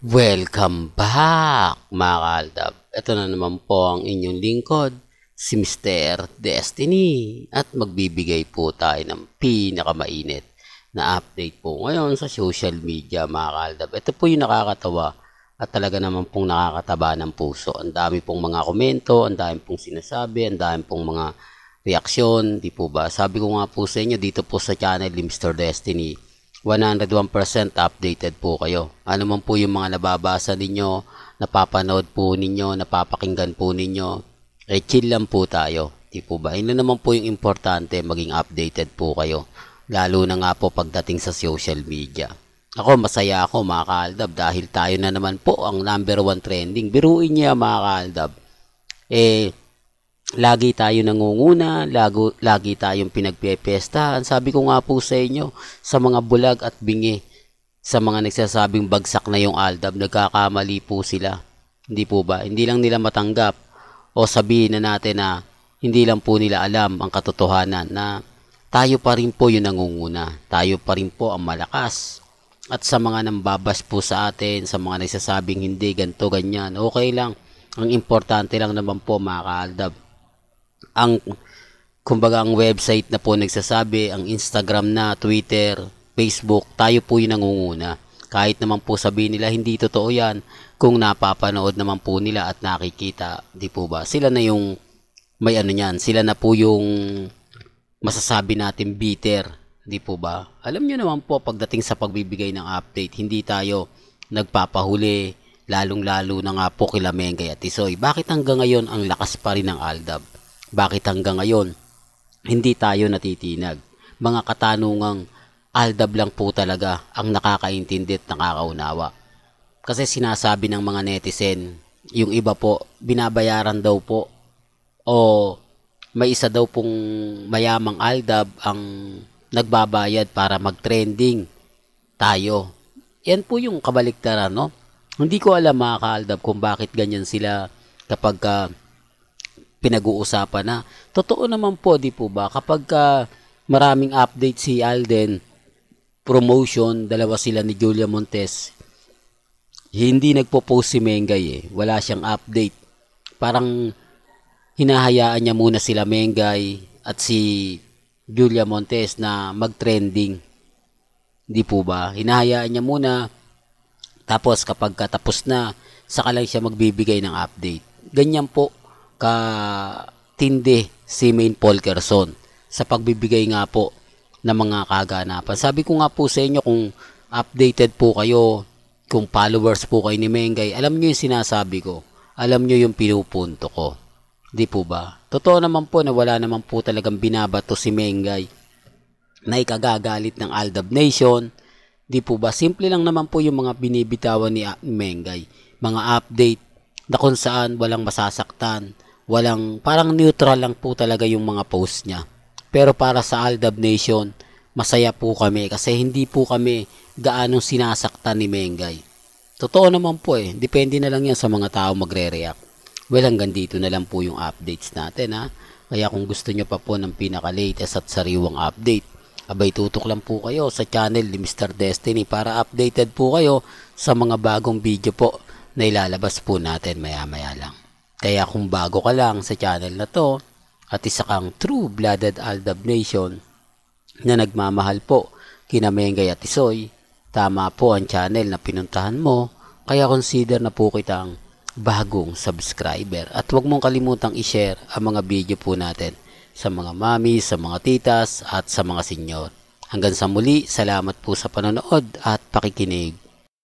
Welcome back mga kaaldab. Ito na naman po ang inyong lingkod, si Mr. Destiny. At magbibigay po tayo ng pinakamainit na update po ngayon sa social media mga kaaldab. Ito po yung nakakatawa at talaga naman pong nakakataba ng puso. Ang dami pong mga komento, ang dami pong sinasabi, ang dami pong mga reaksyon, di po ba? Sabi ko nga po sa inyo dito po sa channel ni Mr. Destiny, 101% updated po kayo. Ano man po yung mga nababasa ninyo, napapanood po ninyo, napapakinggan po ninyo, chill lang po tayo. Di po ba? Yun naman po yung importante, maging updated po kayo. Lalo na nga po pagdating sa social media. Ako, masaya ako mga kaaldab dahil tayo na naman po ang #1 trending. Biruin niya mga kaaldab. Lagi tayo nangunguna, lagi tayong pinagpepestahan. Sabi ko nga po sa inyo, sa mga bulag at bingi, sa mga nagsasabing bagsak na yung Aldab, nagkakamali po sila. Hindi po ba? Hindi lang nila matanggap o sabihin na natin na hindi lang po nila alam ang katotohanan na tayo pa rin po yung nangunguna. Tayo pa rin po ang malakas. At sa mga nambabas po sa atin, sa mga nagsasabing hindi, ganto, ganyan, okay lang. Ang importante lang naman po mga kaaldab, kumbaga ang website na po nagsasabi, ang Instagram na, Twitter, Facebook, tayo po yung nangunguna. Kahit naman po sabihin nila hindi totoo yan, kung napapanood naman po nila at nakikita, di po ba? Sila na yung may ano niyan, sila na po yung masasabi natin bitter, di po ba? Alam nyo naman po pagdating sa pagbibigay ng update, hindi tayo nagpapahuli, lalong-lalo na nga po kila Mengay at Tisoy. Bakit hanggang ngayon ang lakas pa rin ng Aldab? Bakit hanggang ngayon hindi tayo natitinag? Mga katanungang Aldab lang po talaga ang nakakaintindi at nakakaunawa. Kasi sinasabi ng mga netizen, yung iba po, binabayaran daw po o may isa daw pong mayamang Aldab ang nagbabayad para mag-trending tayo. Yan po yung kabaliktaran, no? Hindi ko alam mga ka-Aldab kung bakit ganyan sila kapag pinag-uusapan na. Totoo naman po, di po ba? Kapag maraming update si Alden, promotion, dalawa sila ni Julia Montes, hindi nagpo-post si Mengay eh. Wala siyang update. Parang hinahayaan niya muna sila Mengay at si Julia Montes na mag-trending. Di po ba? Hinahayaan niya muna. Tapos kapag katapos na, saka lang siya magbibigay ng update. Ganyan po katindi si Maine Polkerson sa pagbibigay nga po ng mga kaganapan. Sabi ko nga po sa inyo, kung updated po kayo, kung followers po kayo ni Mengay, alam nyo yung sinasabi ko, alam nyo yung pinupunto ko, di po ba? Totoo naman po na wala naman po talagang binabato si Mengay na ikagagalit ng Aldab Nation, di po ba? Simple lang naman po yung mga binibitawan ni Mengay, mga update na kung saan walang masasaktan, parang neutral lang po talaga yung mga post niya. Pero para sa Aldab Nation, masaya po kami kasi hindi po kami gaanong sinasaktan ni Mengay. Totoo naman po eh, depende na lang yan sa mga tao magre-react. Well, hanggang dito na lang po yung updates natin ha. Kaya kung gusto nyo pa po ng pinaka-latest at sariwang update, abay tutok lang po kayo sa channel ni Mr. Destiny para updated po kayo sa mga bagong video po na ilalabas po natin maya-maya lang. Kaya kung bago ka lang sa channel na to at isa kang true-blooded Aldab Nation na nagmamahal po kina Mengay at Tisoy, tama po ang channel na pinuntahan mo, kaya consider na po kitang bagong subscriber. At huwag mong kalimutang i-share ang mga video po natin sa mga mami, sa mga titas at sa mga senyor. Hanggang sa muli, salamat po sa panonood at pakikinig.